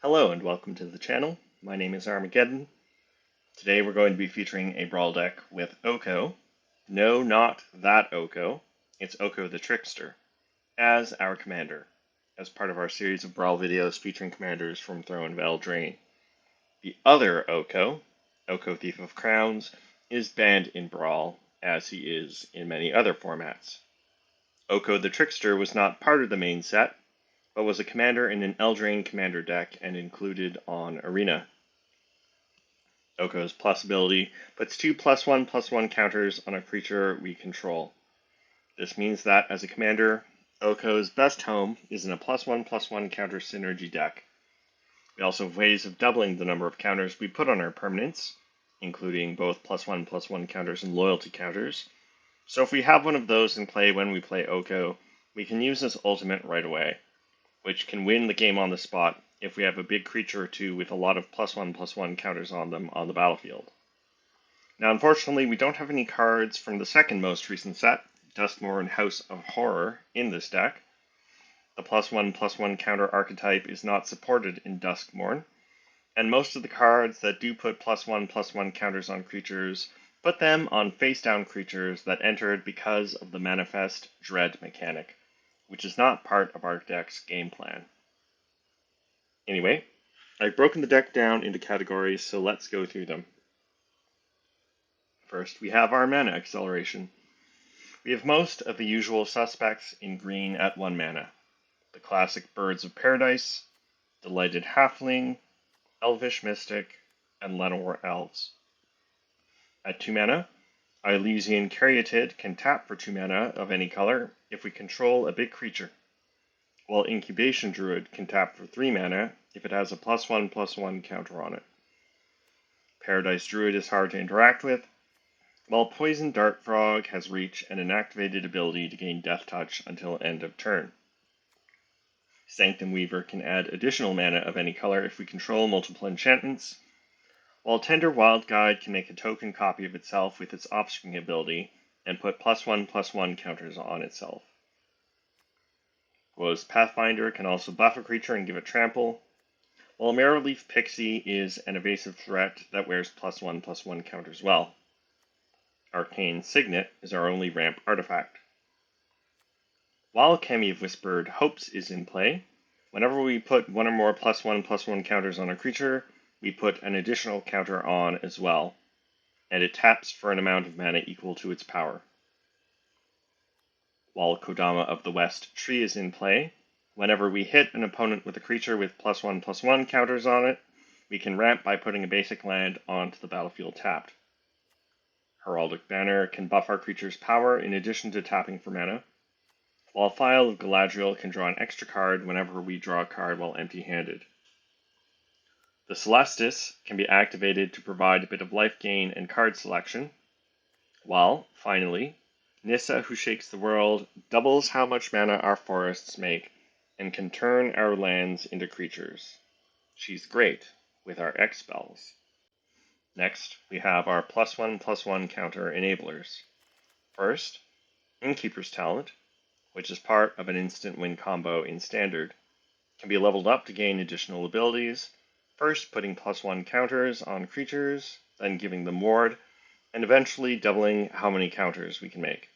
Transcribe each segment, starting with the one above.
Hello and welcome to the channel. My name is Armageddon. Today we're going to be featuring a Brawl deck with Oko. No, not that Oko. It's Oko the Trickster as our commander, as part of our series of Brawl videos featuring commanders from Throne of Eldraine. The other Oko, Oko Thief of Crowns, is banned in Brawl, as he is in many other formats. Oko the Trickster was not part of the main set, but was a commander in an Eldraine commander deck and included on Arena. Oko's plus ability puts 2 +1/+1 counters on a creature we control. This means that, as a commander, Oko's best home is in a +1/+1 counter synergy deck. We also have ways of doubling the number of counters we put on our permanents, including both +1/+1 counters and loyalty counters. So if we have one of those in play when we play Oko, we can use this ultimate right away, which can win the game on the spot if we have a big creature or two with a lot of +1/+1 counters on them on the battlefield. Now, unfortunately, we don't have any cards from the second most recent set, Duskmourn House of Horror, in this deck. The +1/+1 counter archetype is not supported in Duskmourn, and most of the cards that do put +1/+1 counters on creatures put them on face-down creatures that entered because of the Manifest Dread mechanic, which is not part of our deck's game plan. Anyway, I've broken the deck down into categories, so let's go through them. First, we have our mana acceleration. We have most of the usual suspects in green at 1 mana. The classic Birds of Paradise, Delighted Halfling, Elvish Mystic, and Llanowar Elves. At 2 mana, Ilysian Caryatid can tap for 2 mana of any color if we control a big creature, while Incubation Druid can tap for 3 mana if it has a +1/+1 counter on it. Paradise Druid is hard to interact with, while Poison Dart Frog has reach and an activated ability to gain Death Touch until end of turn. Sanctum Weaver can add additional mana of any color if we control multiple enchantments, while Tender Wild Guide can make a token copy of itself with its Offspring ability and put +1/+1 counters on itself. Glow's Pathfinder can also buff a creature and give it trample, while Marrowleaf Pixie is an evasive threat that wears +1/+1 counters well. Arcane Signet is our only ramp artifact. While Kami of Whispered Hopes is in play, whenever we put one or more +1/+1 counters on a creature, we put an additional counter on as well, and it taps for an amount of mana equal to its power. While Kodama of the West Tree is in play, whenever we hit an opponent with a creature with +1/+1 counters on it, we can ramp by putting a basic land onto the battlefield tapped. Heraldic Banner can buff our creature's power in addition to tapping for mana, while Phial of Galadriel can draw an extra card whenever we draw a card while empty-handed. The Celestus can be activated to provide a bit of life gain and card selection, while, finally, Nissa Who Shakes the World doubles how much mana our forests make and can turn our lands into creatures. She's great with our X spells. Next, we have our +1/+1 counter enablers. First, Innkeeper's Talent, which is part of an instant win combo in Standard, can be leveled up to gain additional abilities, first putting +1 counters on creatures, then giving them ward, and eventually doubling how many counters we can make.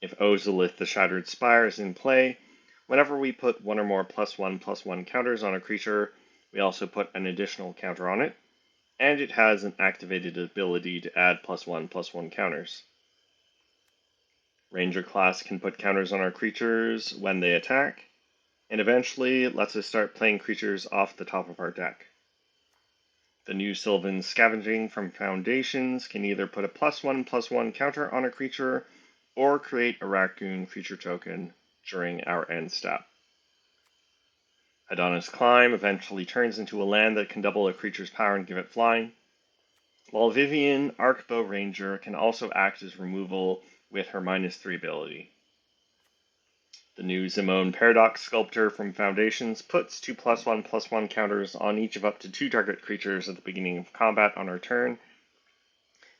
If Ozolith the Shattered Spire is in play, whenever we put one or more +1/+1 counters on a creature, we also put an additional counter on it, and it has an activated ability to add +1/+1 counters. Ranger class can put counters on our creatures when they attack, and eventually lets us start playing creatures off the top of our deck. The new Sylvan Scavenging from Foundations can either put a +1/+1 counter on a creature, or create a Raccoon creature token during our end step. Adonis Climb eventually turns into a land that can double a creature's power and give it flying, while Vivian Arcbow Ranger can also act as removal with her -3 ability. The new Zimone Paradox Sculptor from Foundations puts 2 +1/+1 counters on each of up to 2 target creatures at the beginning of combat on our turn,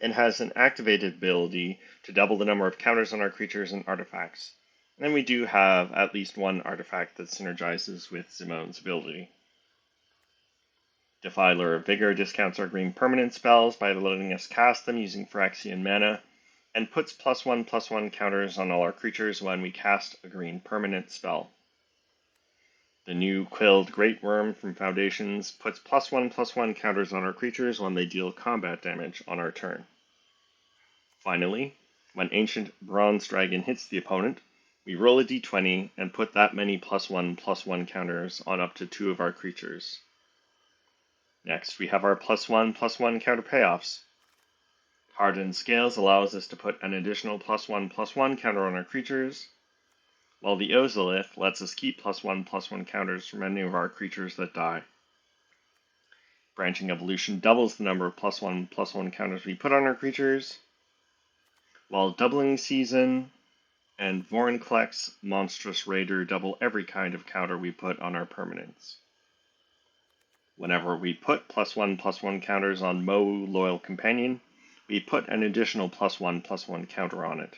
and has an activated ability to double the number of counters on our creatures and artifacts. And then we do have at least one artifact that synergizes with Zimone's ability. Defiler of Vigor discounts our green permanent spells by letting us cast them using Phyrexian mana, and puts +1/+1 counters on all our creatures when we cast a green permanent spell. The new Quilled Great Worm from Foundations puts +1/+1 counters on our creatures when they deal combat damage on our turn. Finally, when Ancient Bronze Dragon hits the opponent, we roll a d20 and put that many +1/+1 counters on up to 2 of our creatures. Next, we have our +1/+1 counter payoffs. Hardened Scales allows us to put an additional +1/+1 counter on our creatures, while the Ozolith lets us keep +1/+1 counters from any of our creatures that die. Branching Evolution doubles the number of +1/+1 counters we put on our creatures, while Doubling Season and Vorinclex Monstrous Raider double every kind of counter we put on our permanents. Whenever we put +1/+1 counters on Mo Loyal Companion, we put an additional +1/+1 counter on it.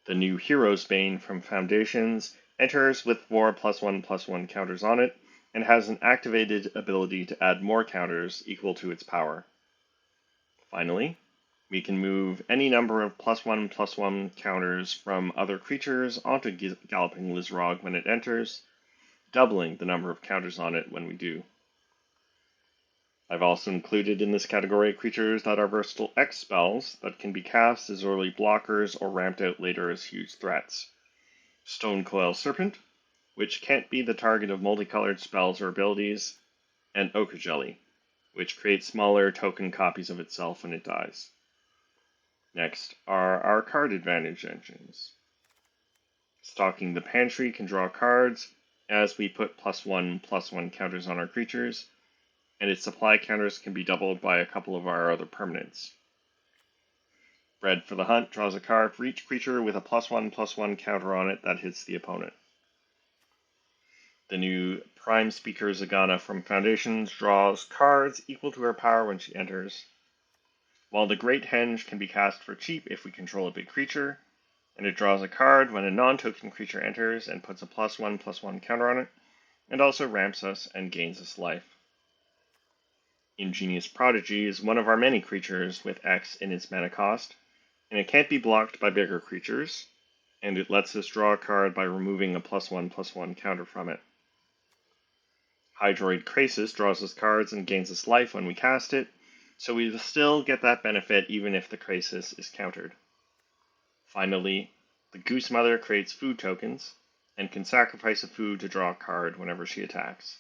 The new Hero's Bane from Foundations enters with 4 +1/+1 counters on it, and has an activated ability to add more counters equal to its power. Finally, we can move any number of +1/+1 counters from other creatures onto Galloping Lizrog when it enters, doubling the number of counters on it when we do. I've also included in this category creatures that are versatile X spells that can be cast as early blockers or ramped out later as huge threats. Stonecoil Serpent, which can't be the target of multicolored spells or abilities, and Ochre Jelly, which creates smaller token copies of itself when it dies. Next are our card advantage engines. Stocking the Pantry can draw cards as we put +1/+1 counters on our creatures, and its supply counters can be doubled by a couple of our other permanents. Bred for the Hunt draws a card for each creature with a +1/+1 counter on it that hits the opponent. The new Prime Speaker Zagana from Foundations draws cards equal to her power when she enters, while the Great Henge can be cast for cheap if we control a big creature, and it draws a card when a non-token creature enters and puts a +1/+1 counter on it, and also ramps us and gains us life. Ingenious Prodigy is one of our many creatures with X in its mana cost, and it can't be blocked by bigger creatures, and it lets us draw a card by removing a +1/+1 counter from it. Hydroid Krasis draws us cards and gains us life when we cast it, so we still get that benefit even if the Krasis is countered. Finally, the Goose Mother creates food tokens, and can sacrifice a food to draw a card whenever she attacks.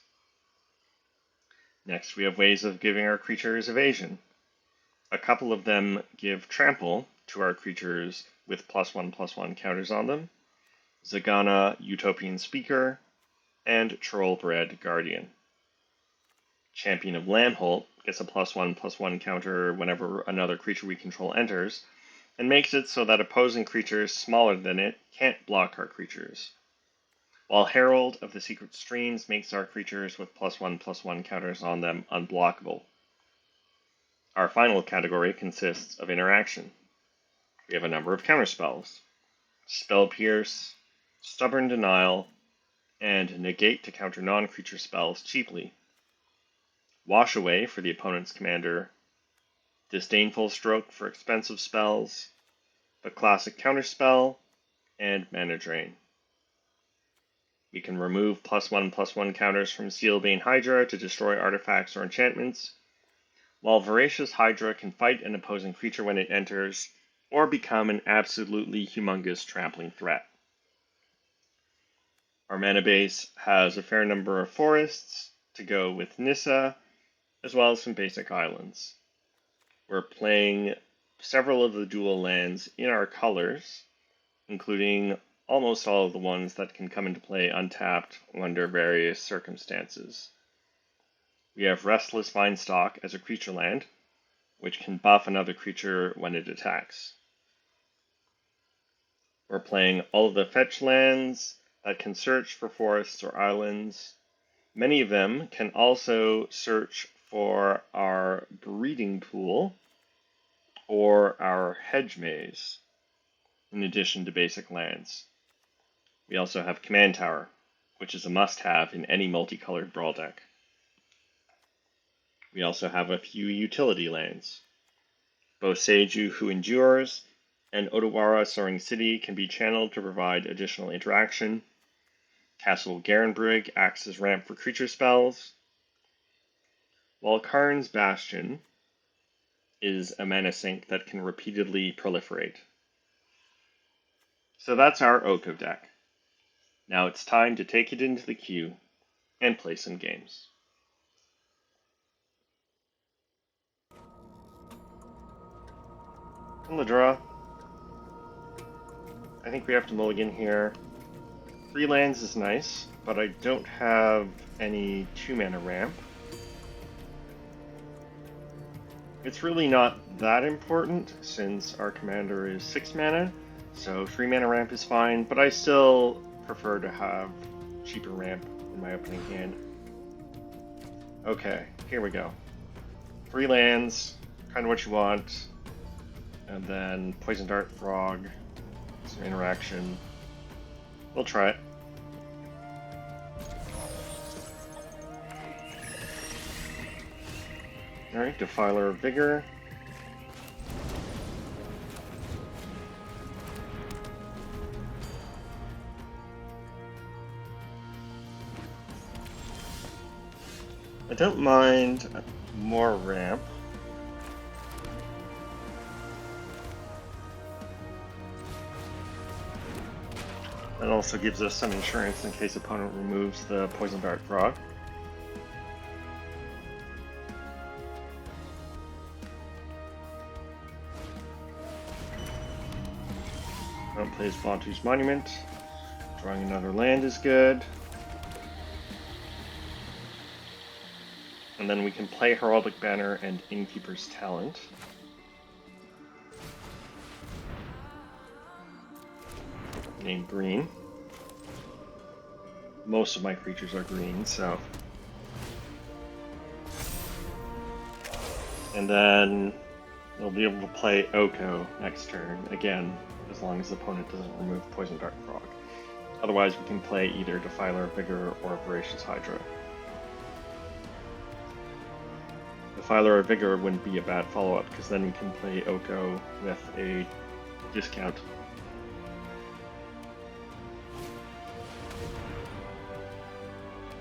Next, we have ways of giving our creatures evasion. A couple of them give trample to our creatures with +1/+1 counters on them, Zagana Utopian Speaker, and Trollbred Guardian. Champion of Lamholt gets a +1/+1 counter whenever another creature we control enters, and makes it so that opposing creatures smaller than it can't block our creatures, while Herald of the Secret Streams makes our creatures with +1/+1 counters on them unblockable. Our final category consists of interaction. We have a number of counterspells: Spell Pierce, Stubborn Denial, and Negate to counter non-creature spells cheaply, Wash Away for the opponent's commander, Disdainful Stroke for expensive spells, the classic counterspell, and Mana Drain. We can remove +1/+1 counters from Steelbane Hydra to destroy artifacts or enchantments, while Voracious Hydra can fight an opposing creature when it enters, or become an absolutely humongous trampling threat. Our mana base has a fair number of forests to go with Nissa, as well as some basic islands. We're playing several of the dual lands in our colors, including almost all of the ones that can come into play untapped under various circumstances. We have Restless Vinestalk as a creature land, which can buff another creature when it attacks. We're playing all of the fetch lands that can search for forests or islands. Many of them can also search for our breeding pool or our hedge maze, in addition to basic lands. We also have Command Tower, which is a must-have in any multicolored Brawl deck. We also have a few utility lands. Both Seiju, Who Endures, and Odawara Soaring City can be channeled to provide additional interaction. Castle Garenbrig acts as ramp for creature spells, while Karn's Bastion is a mana sink that can repeatedly proliferate. So that's our Oko deck. Now it's time to take it into the queue and play some games. On the draw, I think we have to mulligan here. 3 lands is nice, but I don't have any 2-mana ramp. It's really not that important since our commander is 6 mana, so 3-mana ramp is fine, but I still prefer to have cheaper ramp in my opening hand. Okay, here we go. 3 lands, kind of what you want, and then Poison Dart Frog, some interaction. We'll try it. Alright, Defiler of Vigor. I don't mind more ramp. That also gives us some insurance in case opponent removes the Poison Dart Frog. Opponent plays Vontu's Monument. Drawing another land is good. And then we can play Heraldic Banner and Innkeeper's Talent. Named green. Most of my creatures are green, so. And then we'll be able to play Oko next turn, again, as long as the opponent doesn't remove Poison Dart Frog. Otherwise, we can play either Defiler of Vigor or Voracious Hydra. Defiler of Vigor wouldn't be a bad follow-up, because then we can play Oko with a discount.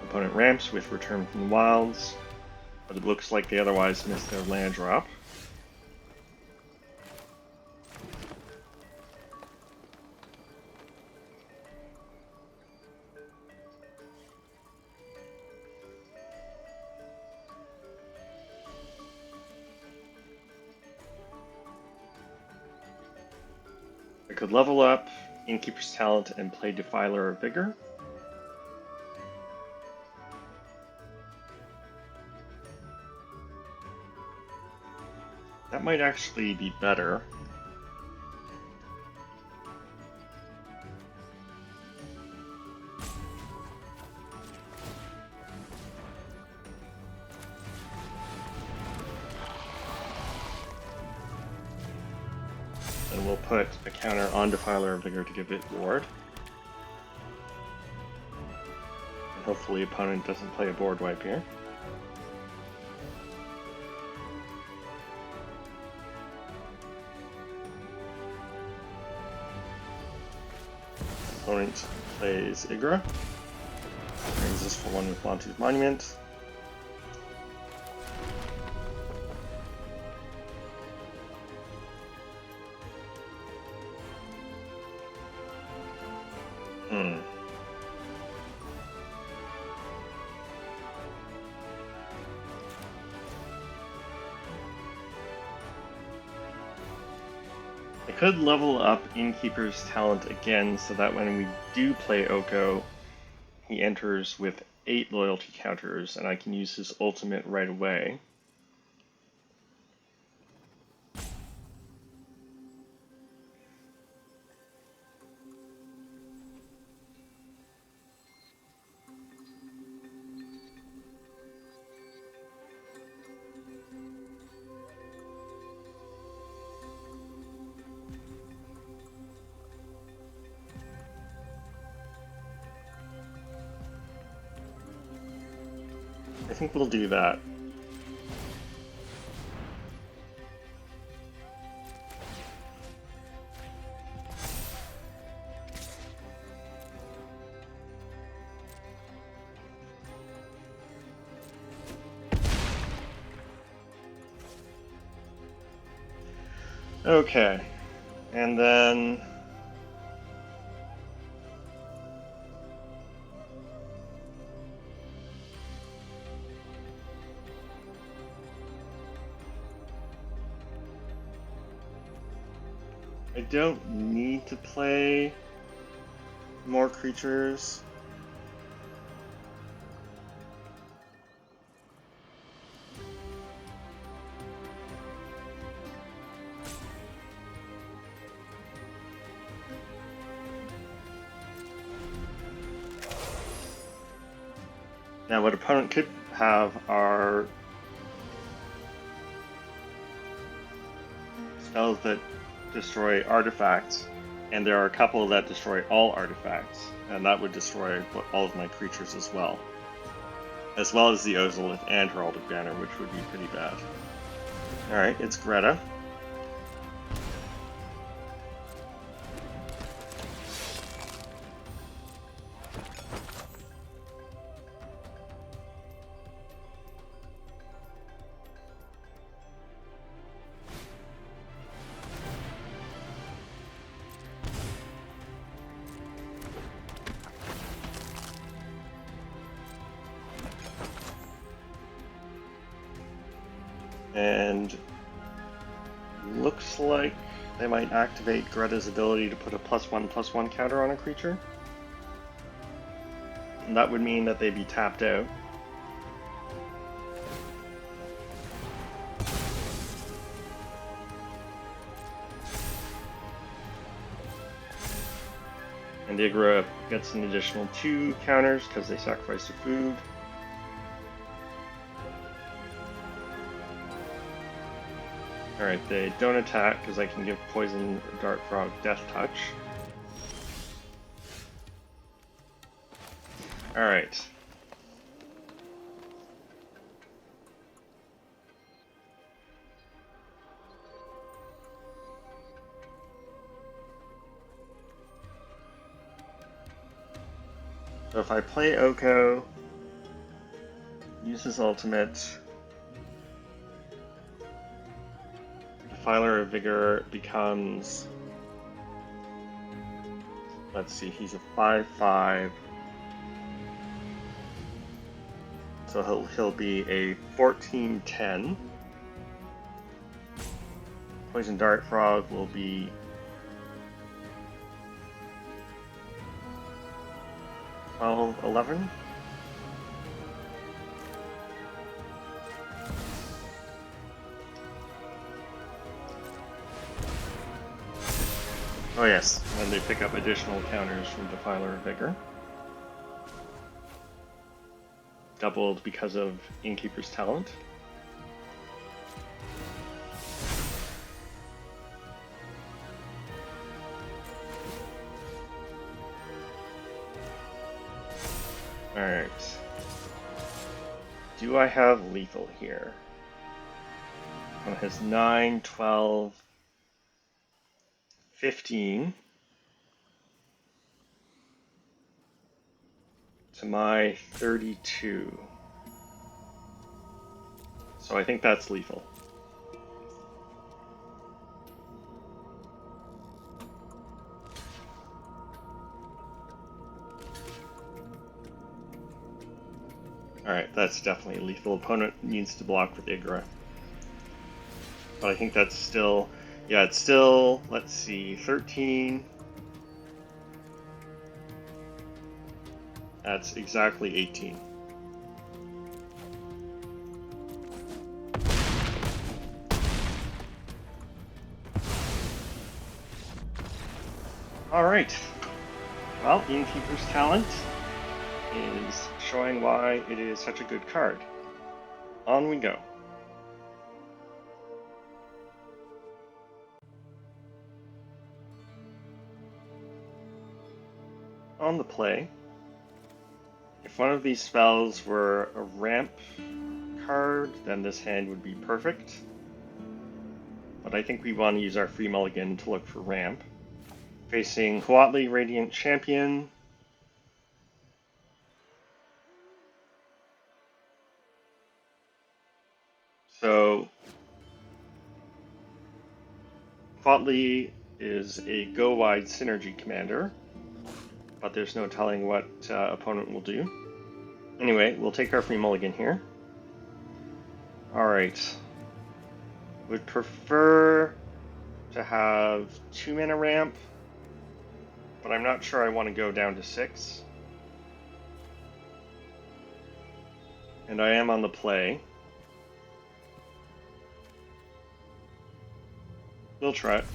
Opponent ramps with Return from the Wilds, but it looks like they otherwise missed their land drop. I could level up Innkeeper's Talent and play Defiler of Vigor. That might actually be better. And we'll put a counter on Defiler of Vigor to give it ward. And hopefully opponent doesn't play a board wipe here. Opponent plays Igra. Brings us for 1 with Vontu's Monument. I could level up Innkeeper's Talent again so that when we do play Oko, he enters with 8 loyalty counters and I can use his ultimate right away. I think we'll do that. Okay, and then I don't need to play more creatures. Now, what opponent could have are spells that destroy artifacts, and there are a couple that destroy all artifacts, and that would destroy all of my creatures as well as the Ozolith and Heraldic Banner, which would be pretty bad. Alright, it's Greta. And looks like they might activate Greta's ability to put a +1/+1 counter on a creature. And that would mean that they'd be tapped out. And the aggro gets an additional 2 counters because they sacrificed a food. Alright, they don't attack because I can give Poison Dart Frog Death Touch. Alright. So if I play Oko, use his ultimate, Defiler of Vigor becomes, let's see, he's a 5/5. So he'll be a 14/10. Poison Dart Frog will be 12/11. Oh yes, and they pick up additional counters from Defiler of Vigor. Doubled because of Innkeeper's Talent. Alright. Do I have lethal here? One has 9, 12, 15. To my 32. So I think that's lethal. Alright, that's definitely lethal. Opponent needs to block with Igra. But I think that's still, yeah, it's still, let's see, 13. That's exactly 18. Alright. Well, Innkeeper's Talent is showing why it is such a good card. On we go. On the play, if one of these spells were a ramp card, then this hand would be perfect. But I think we want to use our free mulligan to look for ramp. Facing Huatli, Radiant Champion. So Quatley is a go-wide synergy commander, but there's no telling what opponent will do. Anyway, we'll take our free mulligan here. Alright. Would prefer to have 2 mana ramp, but I'm not sure I want to go down to 6. And I am on the play. We'll try it.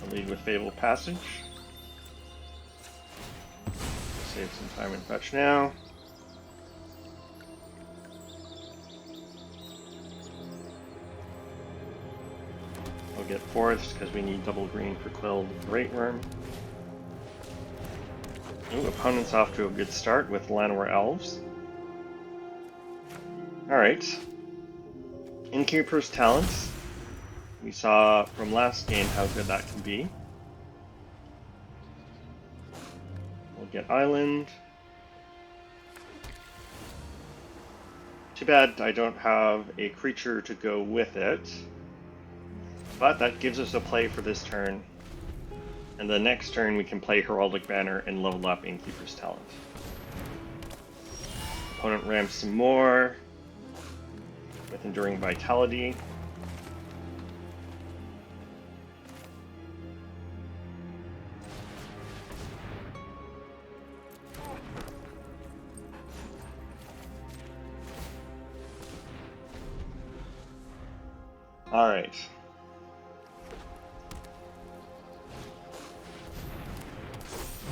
I'll lead with Fabled Passage. Save some time and fetch now. We'll get forests because we need double green for Quilled Great Worm. Ooh, opponent's off to a good start with Llanowar Elves. Alright. Innkeeper's Talents. We saw from last game how good that can be. We'll get Island. Too bad I don't have a creature to go with it. But that gives us a play for this turn. And the next turn we can play Heraldic Banner and level up Innkeeper's Talent. Opponent ramps some more with Enduring Vitality. Alright.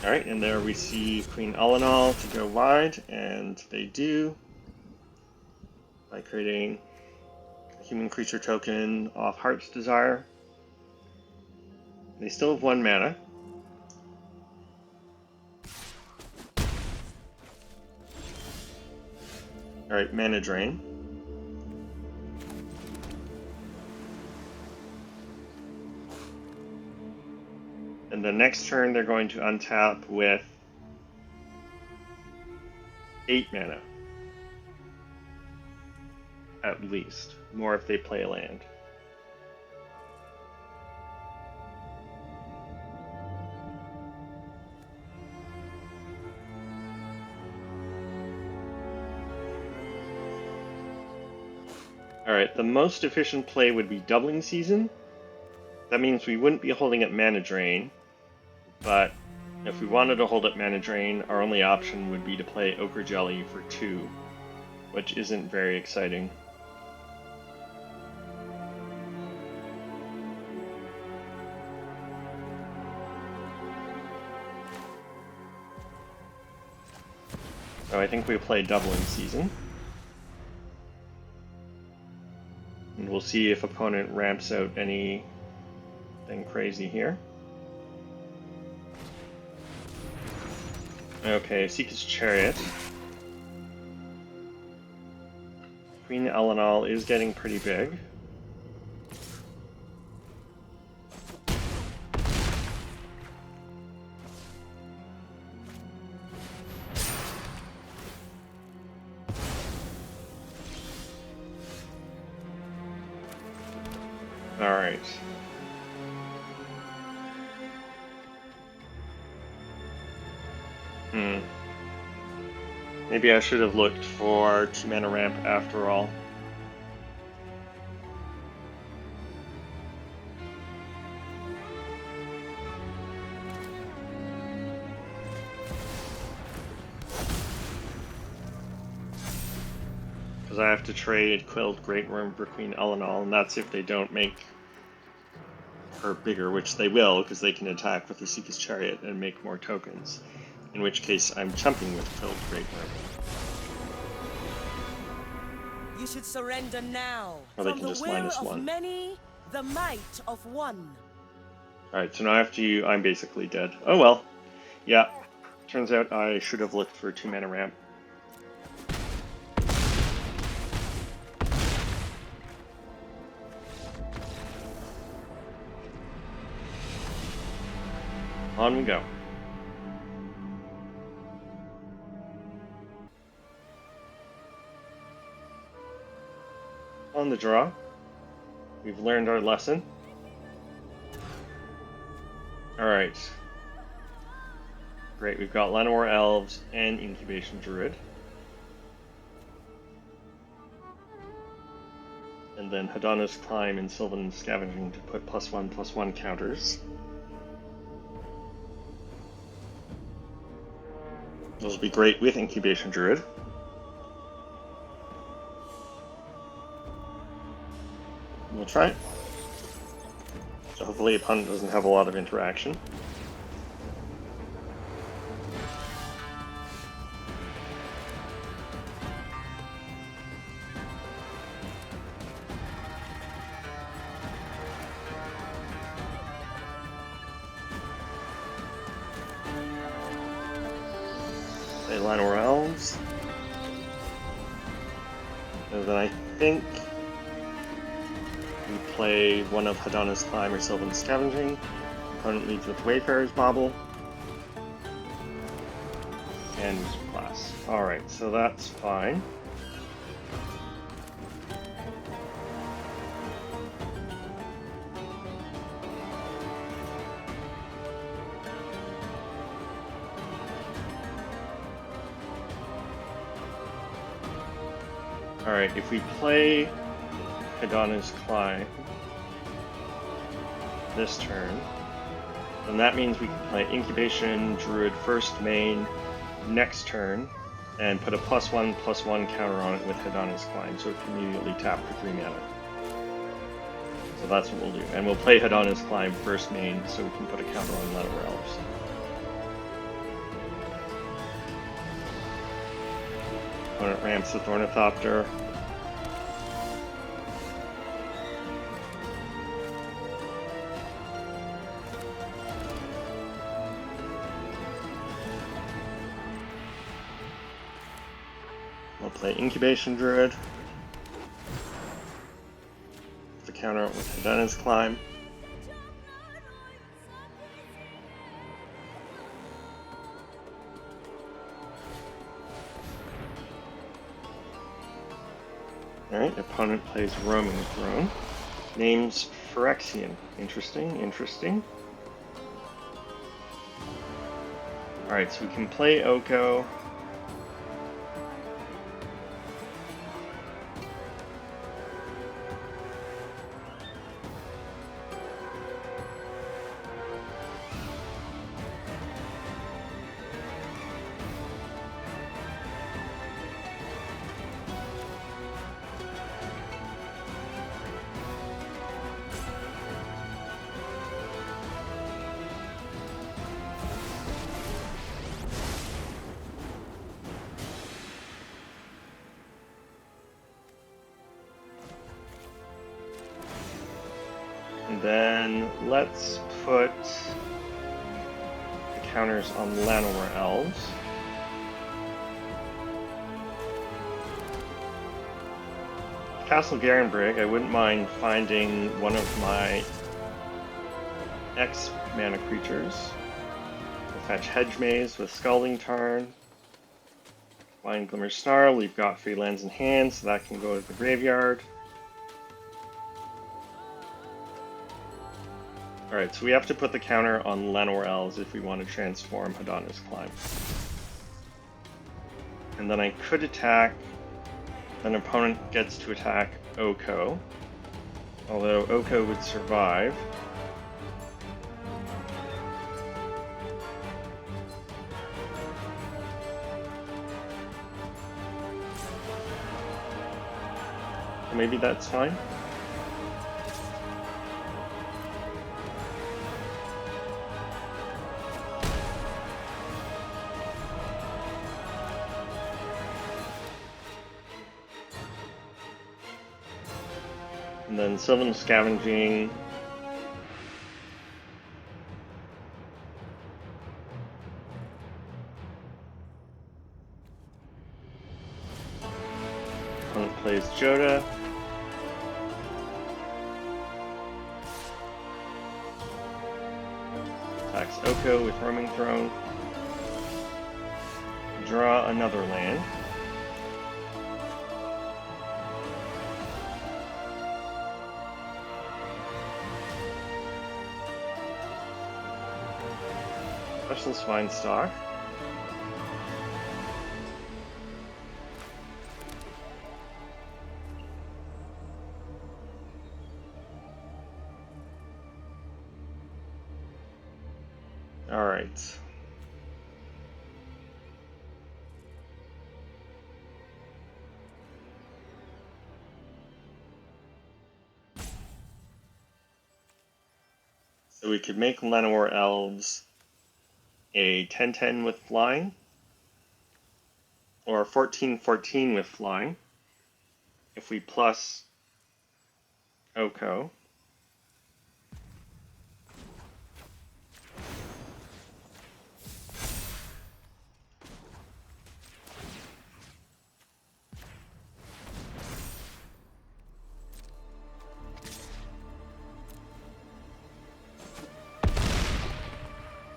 Alright, and there we see Queen Alanal to go wide, and they do by creating a human creature token off Heart's Desire. They still have 1 mana. Alright, Mana Drain. And the next turn they're going to untap with 8 mana. At least. More if they play a land. Alright, the most efficient play would be Doubling Season. That means we wouldn't be holding up Mana Drain, but if we wanted to hold up Mana Drain, our only option would be to play Ochre Jelly for 2, which isn't very exciting. So I think we play Doubling Season. And we'll see if opponent ramps out anything crazy here. Okay, Seeker's Chariot. Queen Alanal is getting pretty big. Alright. Maybe I should have looked for 2 mana ramp after all. Because I have to trade Quilled Great Worm for Queen Alanal, and that's if they don't make her bigger, which they will, because they can attack with the Seeker's Chariot and make more tokens. In which case, I'm chumping with Quilled Great Worm. You should surrender now. Or they can just -1. From the will of many, the might of one. Alright, so now I'm basically dead. Oh well. Yeah. Turns out I should have looked for 2 mana ramp. On we go. on the draw. We've learned our lesson. Alright. Great, we've got Llanowar Elves and Incubation Druid. And then Hadana's Climb and Sylvan Scavenging to put +1/+1 counters. Those will be great with Incubation Druid. We'll try it. So hopefully opponent doesn't have a lot of interaction. Play Llanowar Elves. And then I think we play one of Hadana's Climb or Sylvan Scavenging. Opponent leads with Wayfarer's Bauble. And Music Class. Alright, so that's fine. Alright, if we play Hadana's Climb this turn, then that means we can play Incubation Druid first main next turn and put a +1/+1 counter on it with Hadana's Climb, so it can immediately tap for 3 mana. So that's what we'll do. And we'll play Hadana's Climb first main so we can put a counter on Llanowar Elves. Opponent ramps the Thornithopter. We'll play Incubation Druid. The counter with Hadana's Climb. Alright, opponent plays Roaming Throne. Names Phyrexian. Interesting, interesting. Alright, so we can play Oko. And then let's put the counters on Llanowar Elves. Castle Garenbrig, I wouldn't mind finding one of my X mana creatures. We'll fetch Hedge Maze with Scalding Tarn. Blind Glimmer Snarl, we've got 3 lands in hand, so that can go to the graveyard. Alright, so we have to put the counter on Llanowar Elves if we want to transform Hadana's Climb. And then I could attack, then opponent gets to attack Oko. Although Oko would survive. Maybe that's fine. And then Sylvan Scavenging. Opponent plays Joda. Attacks Oko with Roaming Throne. Draw another land. Universal Swine Stock. Alright. So we could make Llanowar Elves a 10-10 with flying, or 14-14 with flying, if we plus Oko.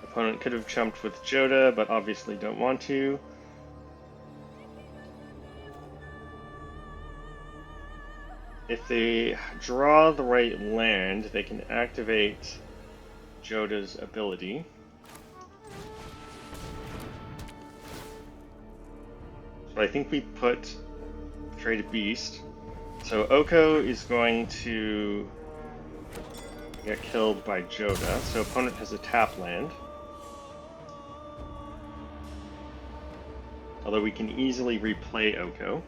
Opponent could have jumped with Joda, but obviously don't want to. If they draw the right land, they can activate Joda's ability. So I think we put Trade Beast. So Oko is going to get killed by Joda, so opponent has a tap land. Although we can easily replay Oko.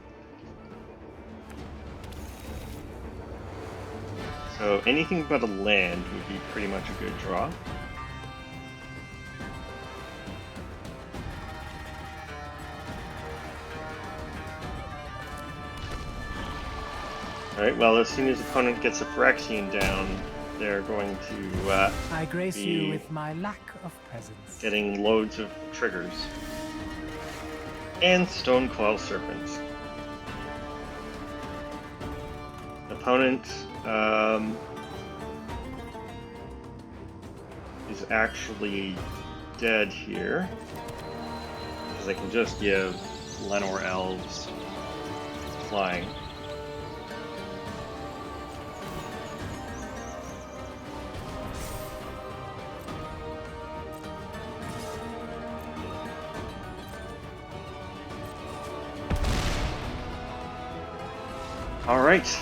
So anything but a land would be pretty much a good draw. Alright, well, as soon as opponent gets a Phyrexian down, they're going to I grace you with my lack of presence. Getting loads of triggers. And Stone Coil Serpents. Opponent is actually dead here, because I can just give Llanowar Elves flying. Alright.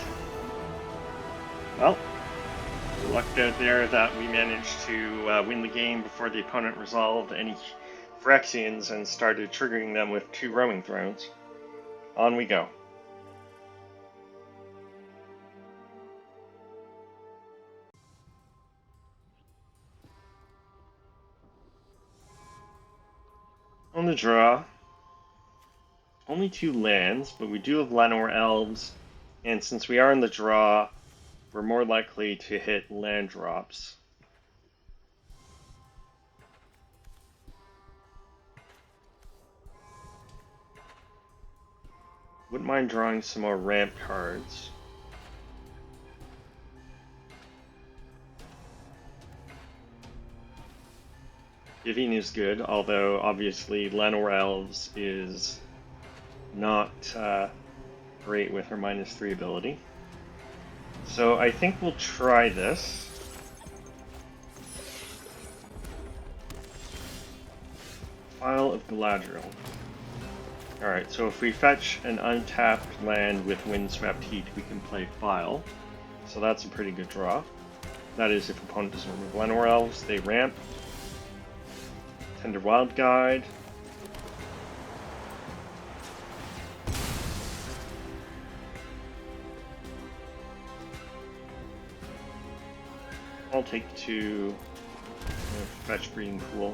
Well, lucked out there that we managed to win the game before the opponent resolved any Phyrexians and started triggering them with 2 roaming thrones. On we go. On the draw, only 2 lands, but we do have Llanowar Elves, and since we are in the draw, we're more likely to hit land drops. Wouldn't mind drawing some more ramp cards. Giving is good, although obviously Llanowar Elves is not great with her -3 ability. So I think we'll try this. File of Galadriel. Alright, so if we fetch an untapped land with Windswept Heat, we can play File. So that's a pretty good draw. That is if opponent doesn't remove Llanowar Elves, they ramp. Tender Wild Guide. I'll take 2. Fetch Breeding Pool.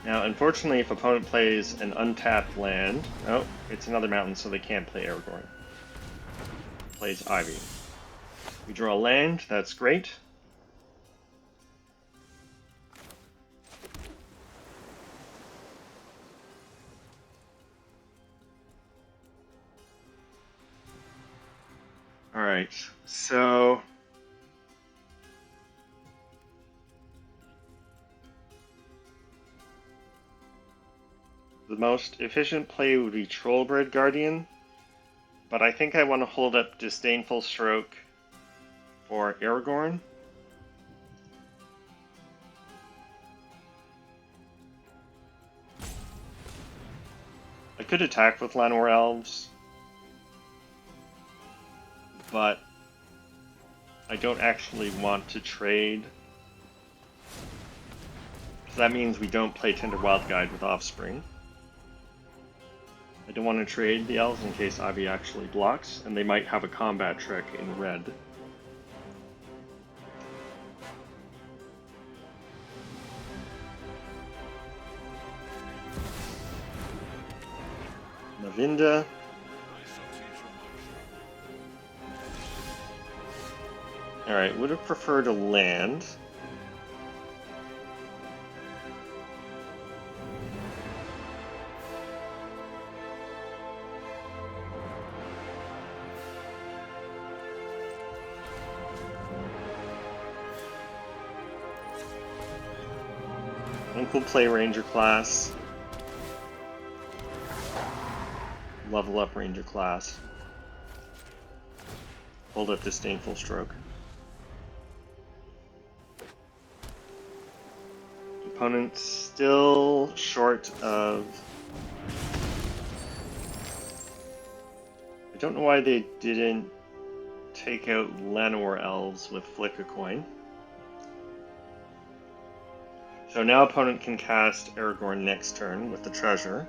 Now, unfortunately, if opponent plays an untapped land, oh, it's another mountain, so they can't play Aragorn. Plays Ivy. We draw a land, that's great. Alright, so the most efficient play would be Trollbred Guardian, but I think I want to hold up Disdainful Stroke for Aragorn. could attack with Llanowar Elves, but I don't actually want to trade. So that means we don't play Tender Wild Guide with Offspring. I don't want to trade the Elves in case Ivy actually blocks, and they might have a combat trick in red. Mavinda. Alright, would have preferred a land. I think we'll play Ranger class. Level up Ranger class. Hold up Disdainful Stroke. Opponent still short of... I don't know why they didn't take out Llanowar Elves with Flick a Coin. So now opponent can cast Aragorn next turn with the treasure.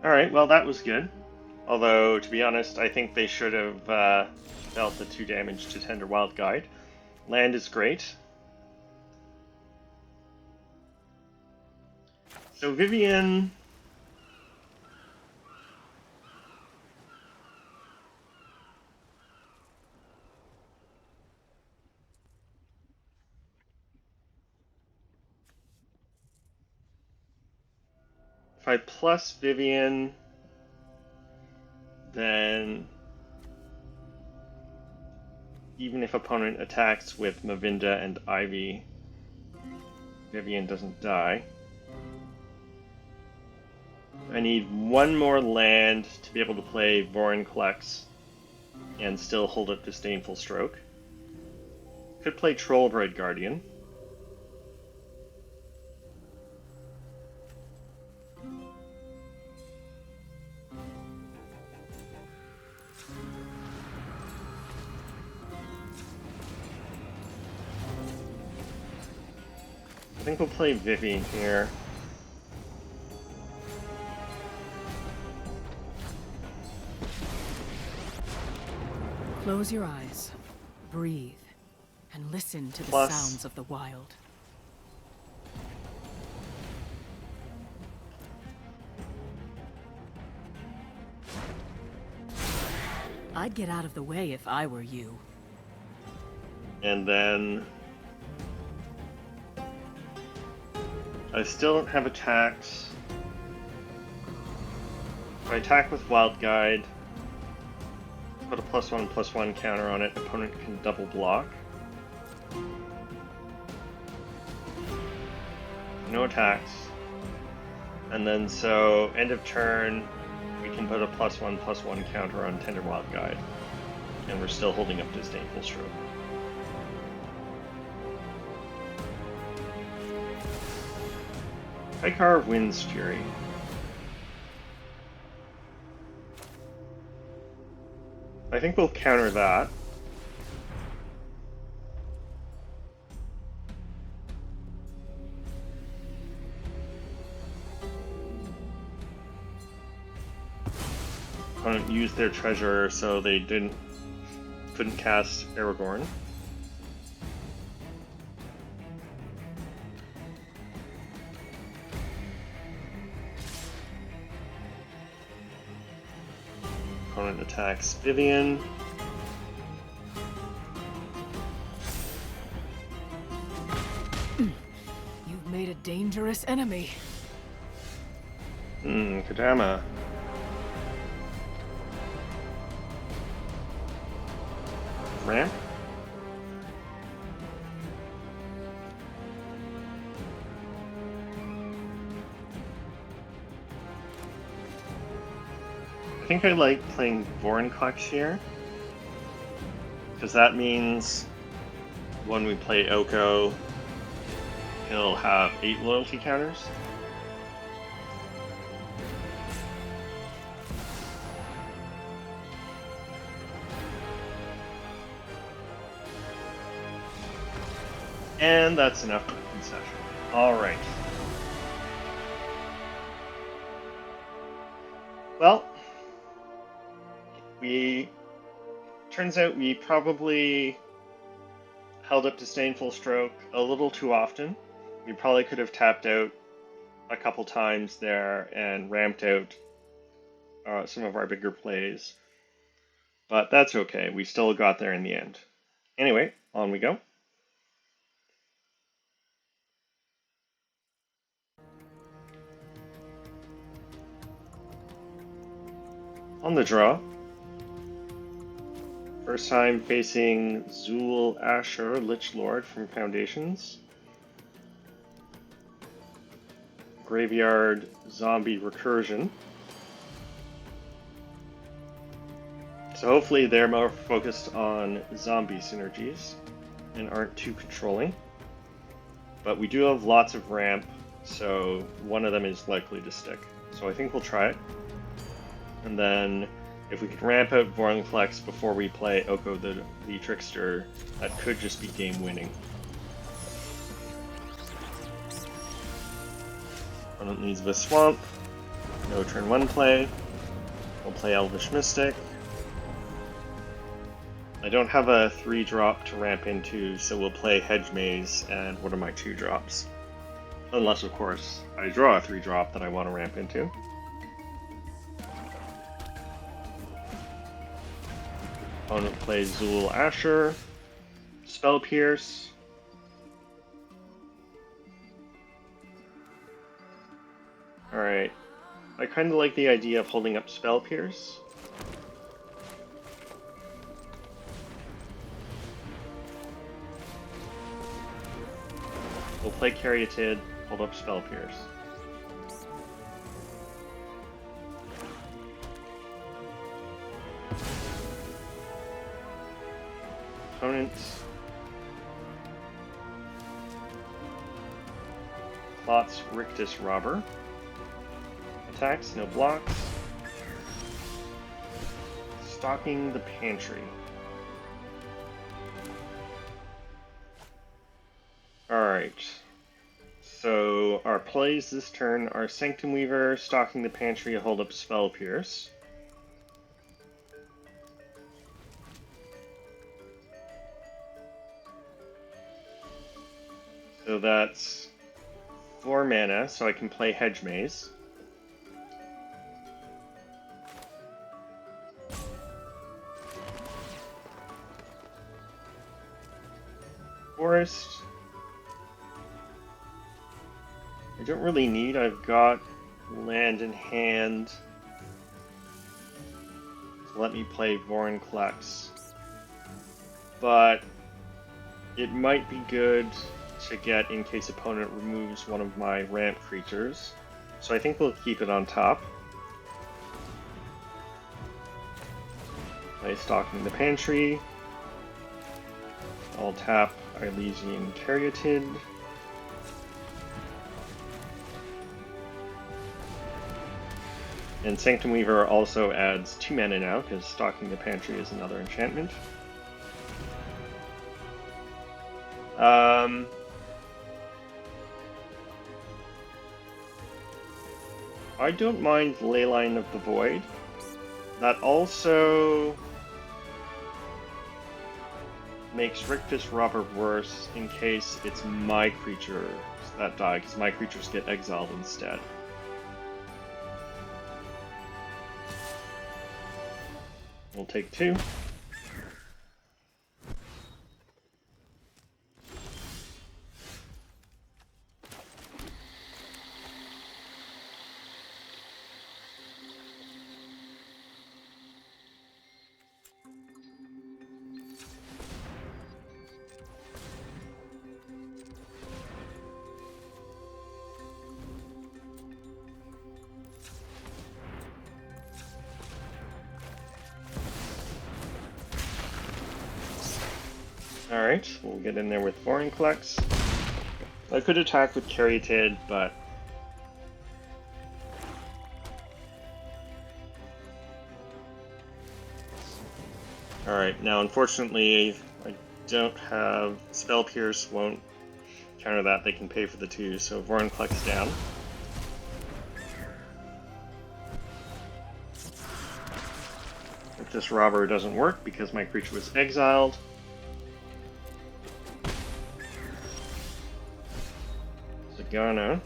Alright, well that was good. Although, to be honest, I think they should have dealt the 2 damage to Tender Wild Guide. Land is great. So Vivian... If I plus Vivian, then even if opponent attacks with Mavinda and Ivy, Vivian doesn't die. I need one more land to be able to play Vorinclex and still hold up Disdainful Stroke. Could play Trolldroid Guardian. I think we'll play Vivian here. Close your eyes, breathe, and listen to the Plus. sounds of the wild. I'd get out of the way if I were you. And then I still don't have attacks. If I attack with Wild Guide, put a +1/+1 counter on it, opponent can double block. No attacks. And then so, end of turn, we can put a +1/+1 counter on Tender Wild Guide. And we're still holding up Disdainful Stroke. Hykar Wind's Fury. I think we'll counter that. Opponent used their treasure, so they couldn't cast Aragorn. Opponent attacks Vivian. You've made a dangerous enemy. Kodama. Ramp? think I like playing Vorinclex here, because that means when we play Oko, he'll have 8 loyalty counters. And that's enough for the concession. Alright. Well, turns out we probably held up Disdainful Stroke a little too often. We probably could have tapped out a couple times there and ramped out some of our bigger plays. But that's okay, we still got there in the end. Anyway, on we go. On the draw, first time facing Zul Asher, Lich Lord from Foundations. Graveyard Zombie Recursion. So hopefully they're more focused on zombie synergies and aren't too controlling. But we do have lots of ramp, so one of them is likely to stick. So I think we'll try it. And then if we can ramp out Vorinclex before we play Oko the Trickster, that could just be game winning. Opponent needs the Swamp. No turn 1 play. We'll play Elvish Mystic. I don't have a 3-drop to ramp into, so we'll play Hedge Maze and one of my 2-drops. Unless, of course, I draw a 3-drop that I want to ramp into. Opponent plays Zul Asher, Spell Pierce. Alright, I kind of like the idea of holding up Spell Pierce. We'll play Caryatid, hold up Spell Pierce. Opponent plots Rictus Robber. Attacks, no blocks. Stocking the Pantry. Alright. So our plays this turn are Sanctum Weaver, Stocking the Pantry, hold up Spell Pierce. So that's 4 mana, so I can play Hedge Maze. Forest. I don't really need, I've got land in hand. So let me play Vorinclex. But it might be good to get in case opponent removes one of my ramp creatures. So I think we'll keep it on top. Play Stocking the Pantry. I'll tap Elysian Caryatid. And Sanctum Weaver also adds 2 mana now, because Stocking the Pantry is another enchantment. I don't mind Leyline of the Void. That also makes Rictus Robber worse in case it's my creatures that die, because my creatures get exiled instead. We'll take 2. Alright, we'll get in there with Vorinclex. I could attack with Caryatid, but alright, now unfortunately I don't have Spell Pierce, won't counter that, they can pay for the 2, so Vorinclex down. If this robber doesn't work because my creature was exiled. Zagana.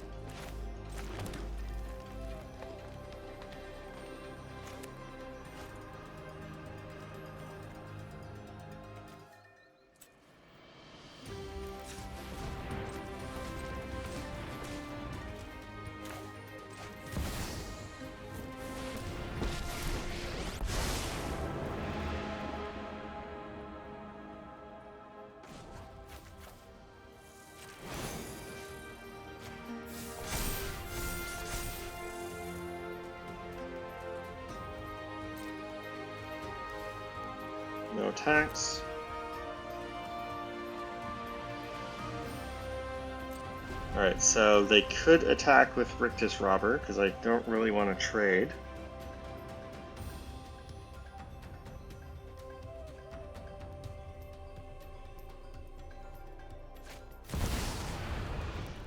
No attacks. Alright, so they could attack with Rictus Robber, because I don't really want to trade.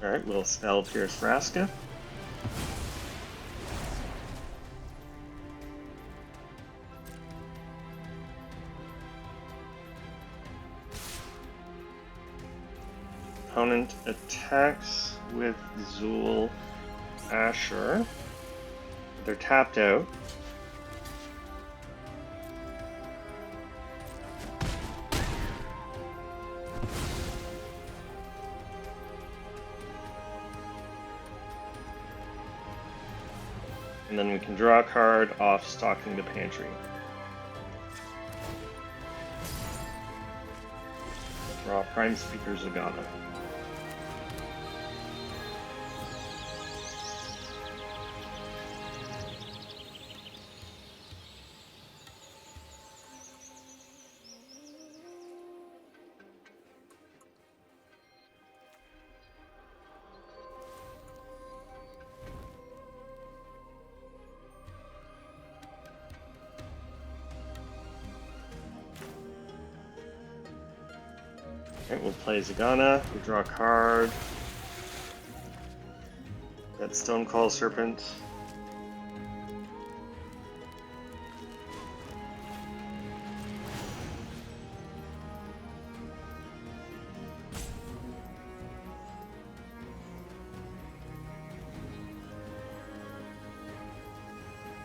Alright, we'll Spell Pierce Vraska. Opponent attacks with Zool Asher. They're tapped out. And then we can draw a card off Stocking the Pantry. Draw Prime Speaker Zagana. Alright, we'll play Zagana, we draw a card. Got Stonecall Serpent.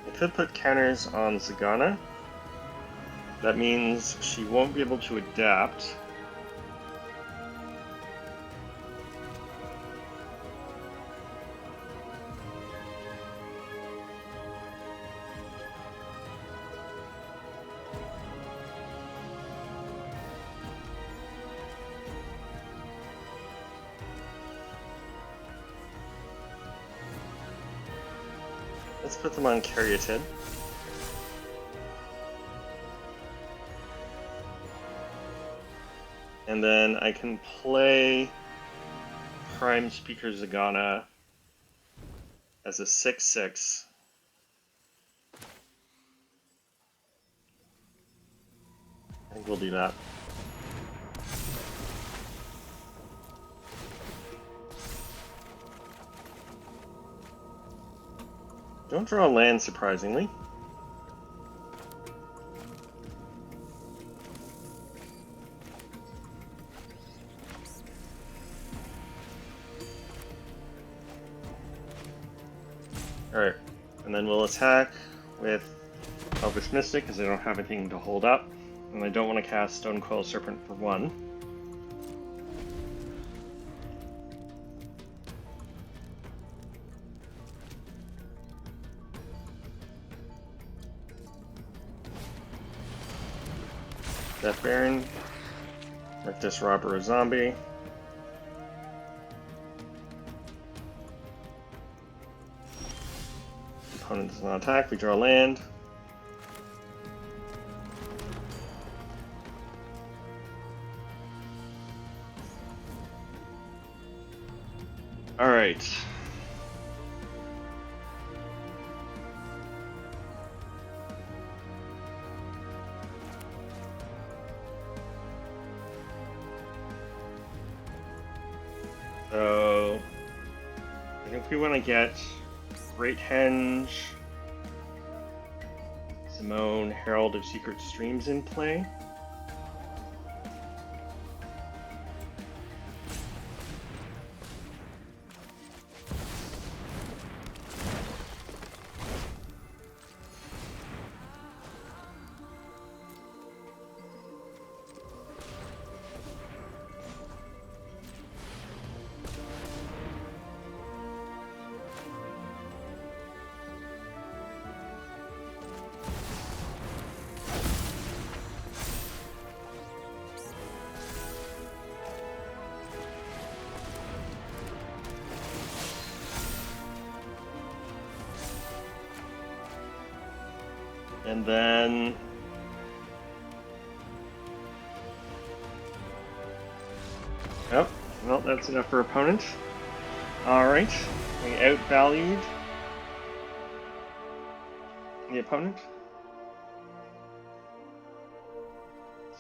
I could put counters on Zagana. That means she won't be able to adapt. Let's put them on Caryatid. And then I can play Prime Speaker Zagana as a 6/6. I think we'll do that. Don't draw land, surprisingly. Alright, and then we'll attack with Elvish Mystic because I don't have anything to hold up. And I don't want to cast Stonecoil Serpent for 1. Death Baron, Rictus Robber a zombie. Opponent does not attack, we draw land. Alright. So, I think we want to get Great Henge, Simone, Herald of Secret Streams in play. And then oh, well, that's enough for opponent. Alright, we outvalued the opponent.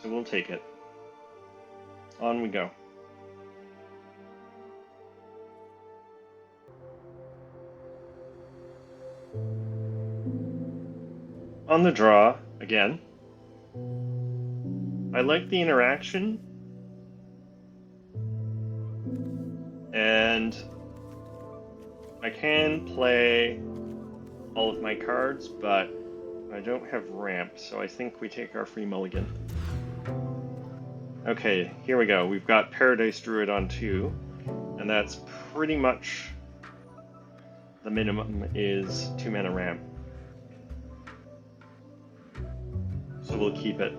So we'll take it. On we go. On the draw, again. I like the interaction. And I can play all of my cards, but I don't have ramp, so I think we take our free mulligan. Okay, here we go. We've got Paradise Druid on 2, and that's pretty much the minimum is 2 mana ramp. So we'll keep it.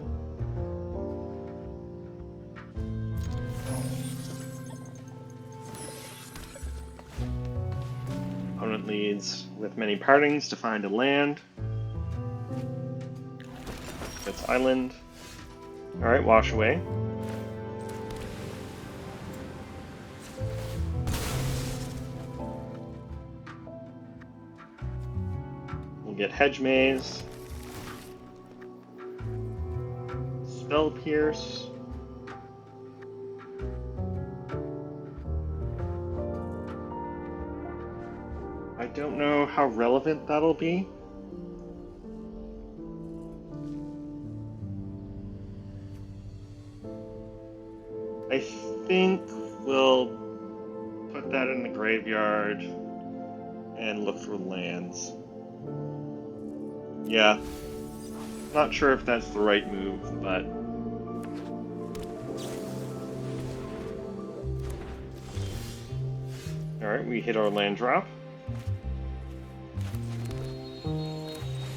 Opponent leads with many partings to find a land. It's island. Alright, wash away. We'll get Hedge Maze. Spell Pierce. I don't know how relevant that'll be. I think we'll put that in the graveyard and look for lands. Yeah. Not sure if that's the right move, but alright, we hit our land drop.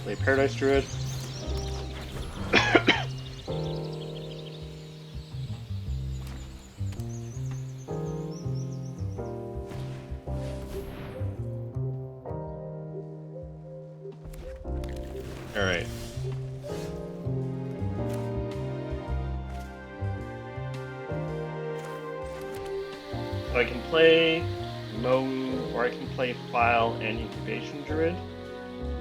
Play Paradise Druid. Alright. So I can play Moe, or I can play File and Incubation Druid.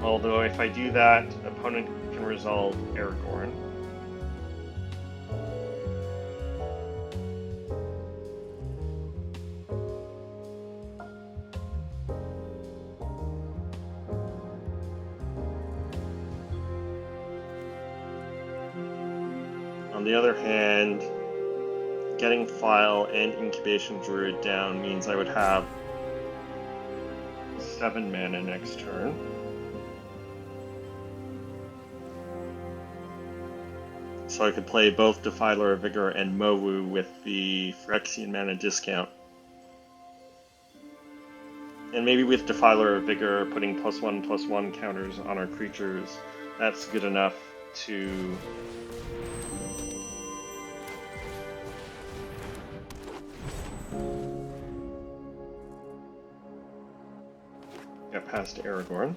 Although if I do that, opponent can resolve Aragorn. On the other hand, getting File and Incubation Druid down means I would have 7 mana next turn. So I could play both Defiler of Vigor and Mowu with the Phyrexian mana discount. And maybe with Defiler of Vigor, putting +1/+1 counters on our creatures, that's good enough to get past Aragorn.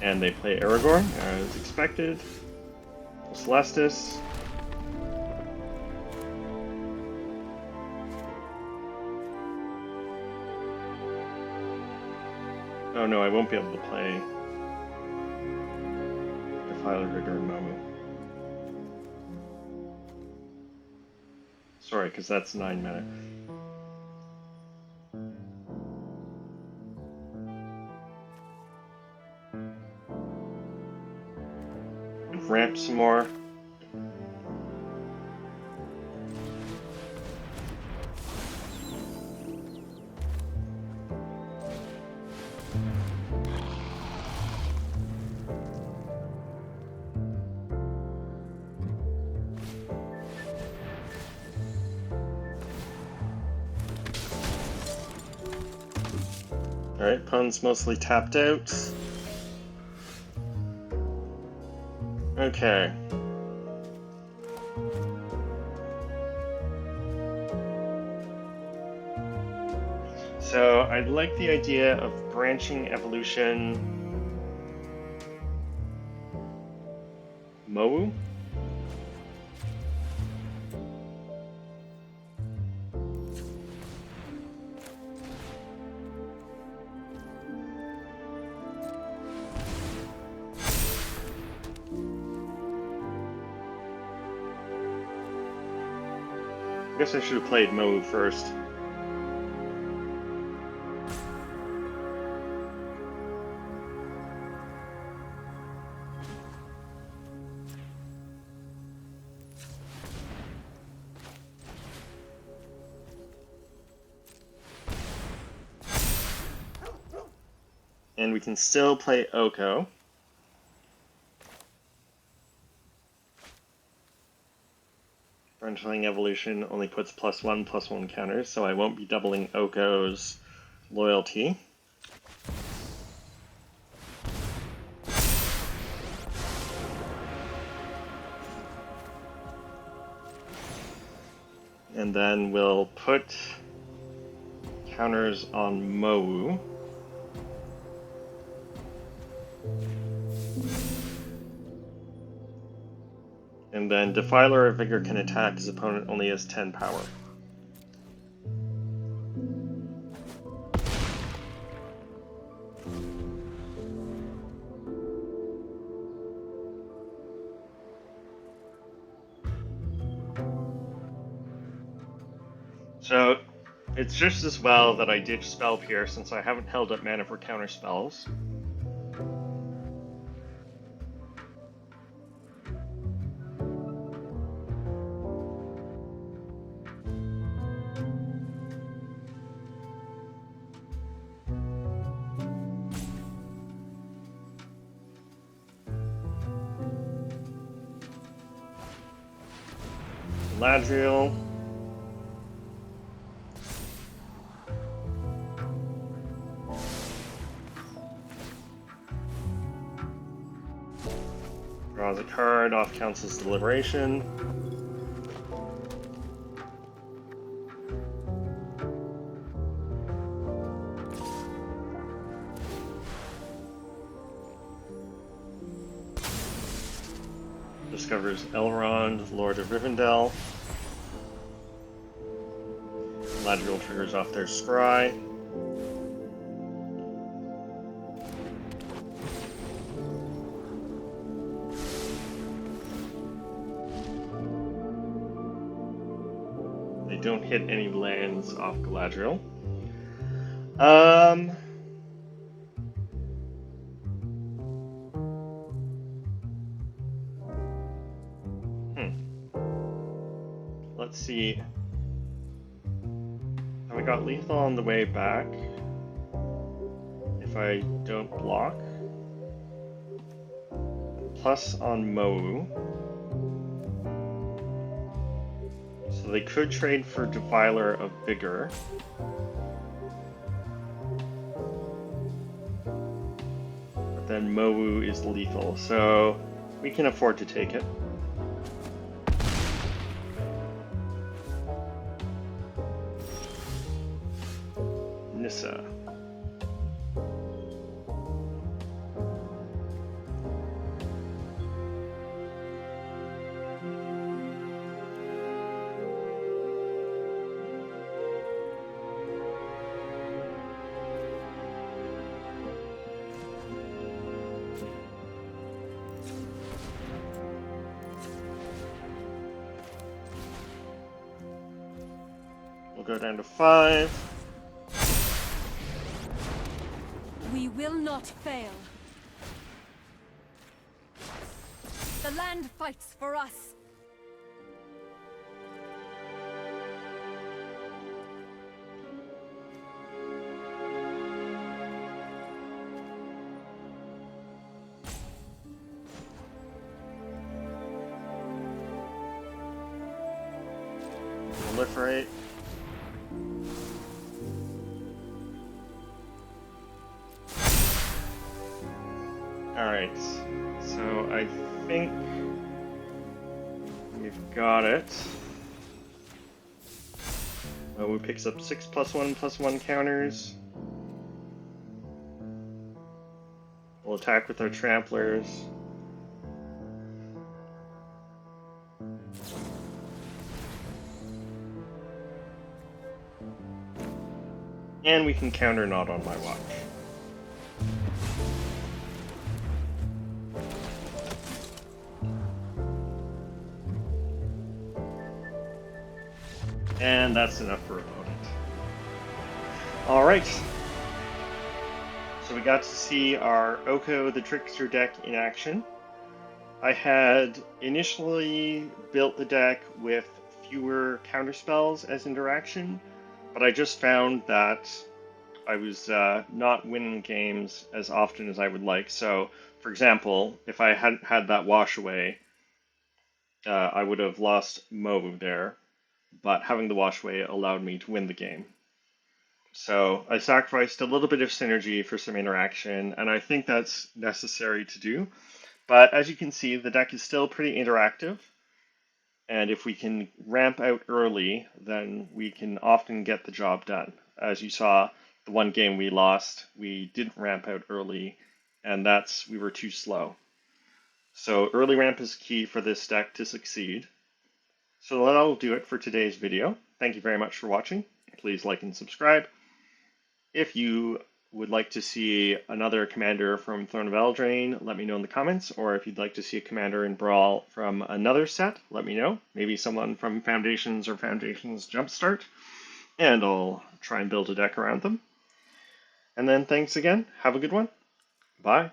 And they play Aragorn, as expected. Celestis. Oh no, I won't be able to play Defiler, Vigor, and Momu. Sorry, because that's 9 mana. Ramp some more. Alright, Pun's mostly tapped out. Okay. So I like the idea of branching evolution Mowu. I guess I should have played Mowu first. And we can still play Oko. Branching evolution only puts +1/+1 counters, so I won't be doubling Oko's loyalty. And then we'll put counters on Mowu. And then Defiler or Vigor can attack his opponent only has 10 power. So it's just as well that I ditch Spell Pierce since I haven't held up mana for counter spells. Galadriel. Draws a card, off cancels Deliberation. Discovers Elrond, Lord of Rivendell. Galadriel triggers off their Scry. They don't hit any lands off Galadriel. Let's see. Have I got lethal on the way back? If I don't block. Plus on Mowu. So they could trade for Defiler of Vigor. But then Mowu is lethal, so we can afford to take it. Nissa. go down to 5. We will not fail. The land fights for us. Proliferate. Alright, so I think we've got it. We picks up 6 +1/+1 counters. We'll attack with our tramplers. And we can counter Not on My Watch. And that's enough for opponent. Alright. So we got to see our Oko the Trickster deck in action. I had initially built the deck with fewer counterspells as interaction, but I just found that I was not winning games as often as I would like. So, for example, if I hadn't had that wash away, I would have lost Mo there, but having the wash away allowed me to win the game. So I sacrificed a little bit of synergy for some interaction, and I think that's necessary to do. But as you can see, the deck is still pretty interactive, and if we can ramp out early, then we can often get the job done. As you saw, the one game we lost, we didn't ramp out early, and we were too slow. So early ramp is key for this deck to succeed. So that'll do it for today's video. Thank you very much for watching. Please like and subscribe. If you would like to see another commander from Throne of Eldraine, let me know in the comments. Or if you'd like to see a commander in Brawl from another set, let me know. Maybe someone from Foundations or Foundations Jumpstart. And I'll try and build a deck around them. And then thanks again. Have a good one. Bye.